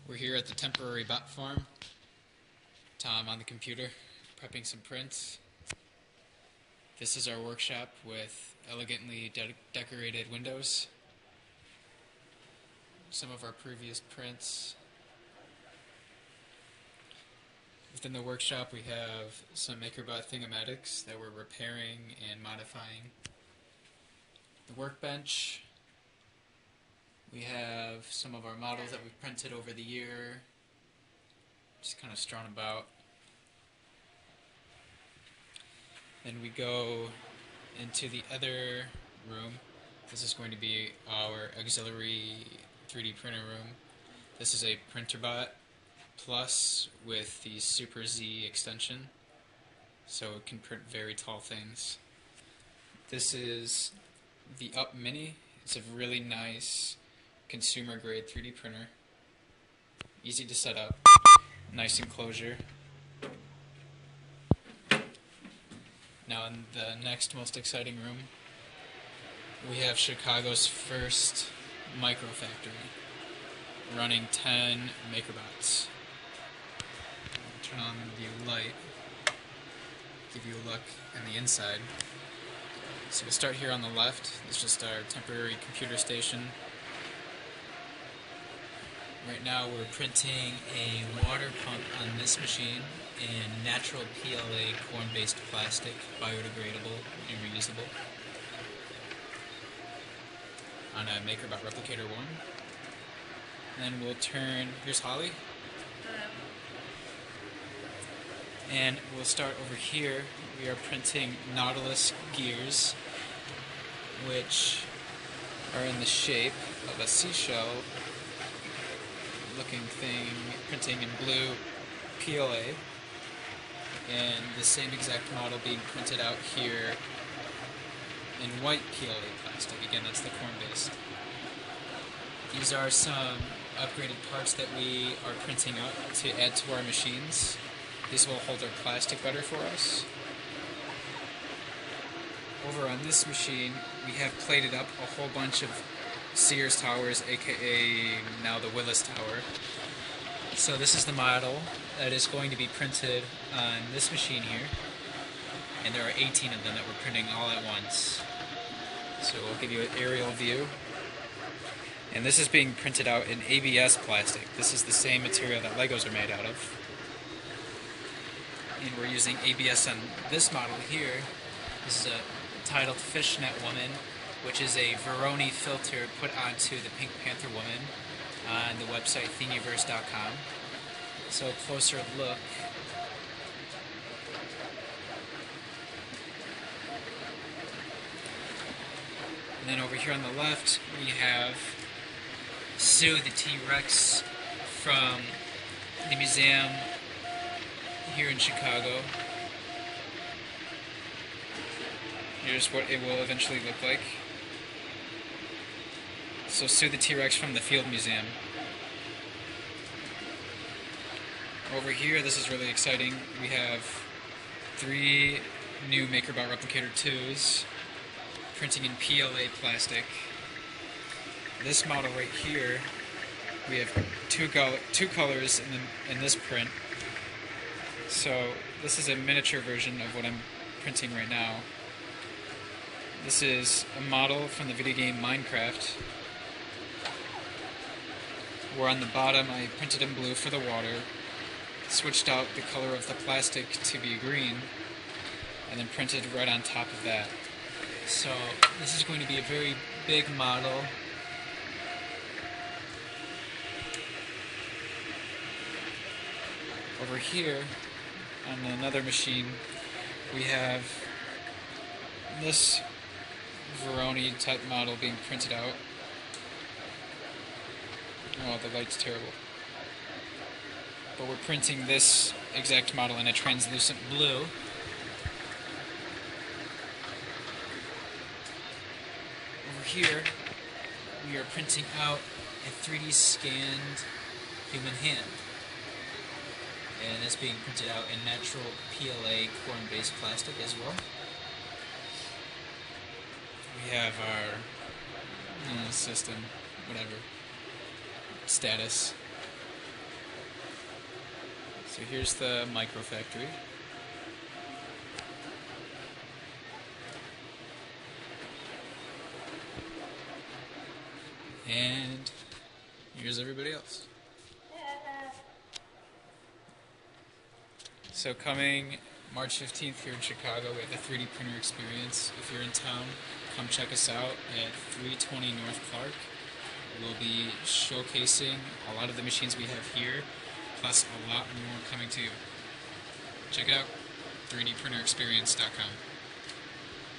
We're here at the temporary bot farm. Tom on the computer, prepping some prints. This is our workshop with elegantly decorated windows. Some of our previous prints. Within the workshop we have some MakerBot thingamatics that we're repairing and modifying. The workbench. We have some of our models that we've printed over the year, just kind of strewn about. Then we go into the other room. This is going to be our auxiliary 3D printer room. This is a PrinterBot Plus with the Super Z extension, so it can print very tall things. This is the Up Mini. It's a really nice consumer grade 3D printer. Easy to set up, nice enclosure. Now in the next most exciting room, we have Chicago's first micro factory, running 10 MakerBots. I'll turn on the light, give you a look in the inside. So we'll start here on the left. It's just our temporary computer station. Right now we're printing a water pump on this machine in natural PLA corn-based plastic, biodegradable and reusable, on a MakerBot Replicator 1. Then we'll turn, here's Holly. Hello. And we'll start over here. We are printing Nautilus gears, which are in the shape of a seashell looking thing, printing in blue PLA, and the same exact model being printed out here in white PLA plastic. Again, that's the corn-based. These are some upgraded parts that we are printing out to add to our machines. These will hold our plastic better for us. Over on this machine, we have plated up a whole bunch of Sears towers, aka now the Willis Tower. So this is the model that is going to be printed on this machine here, and there are 18 of them that we're printing all at once. So we'll give you an aerial view. And this is being printed out in ABS plastic. This is the same material that Legos are made out of. And we're using ABS on this model here. This is a titled Fishnet Woman, which is a Veroni filter put onto the Pink Panther woman on the website thingiverse.com. So a closer look. And then over here on the left, we have Sue the T-Rex from the museum here in Chicago. Here's what it will eventually look like. So Sue the T-Rex from the Field Museum. Over here, this is really exciting. We have 3 new MakerBot Replicator 2s printing in PLA plastic. This model right here, we have two colors in this print. So this is a miniature version of what I'm printing right now. This is a model from the video game Minecraft, where on the bottom I printed in blue for the water, switched out the color of the plastic to be green, and then printed right on top of that. So this is going to be a very big model. Over here, on another machine, we have this Veroni type model being printed out. Oh, the light's terrible. But we're printing this exact model in a translucent blue. Over here, we are printing out a 3D scanned human hand. And it's being printed out in natural PLA corn-based plastic as well. We have our system, whatever, status. So here's the micro factory. And here's everybody else. So coming March 15th here in Chicago, we have the 3D printer experience. If you're in town, come check us out at 320 North Clark. We'll be showcasing a lot of the machines we have here, plus a lot more coming to you. Check it out, 3dprinterexperience.com.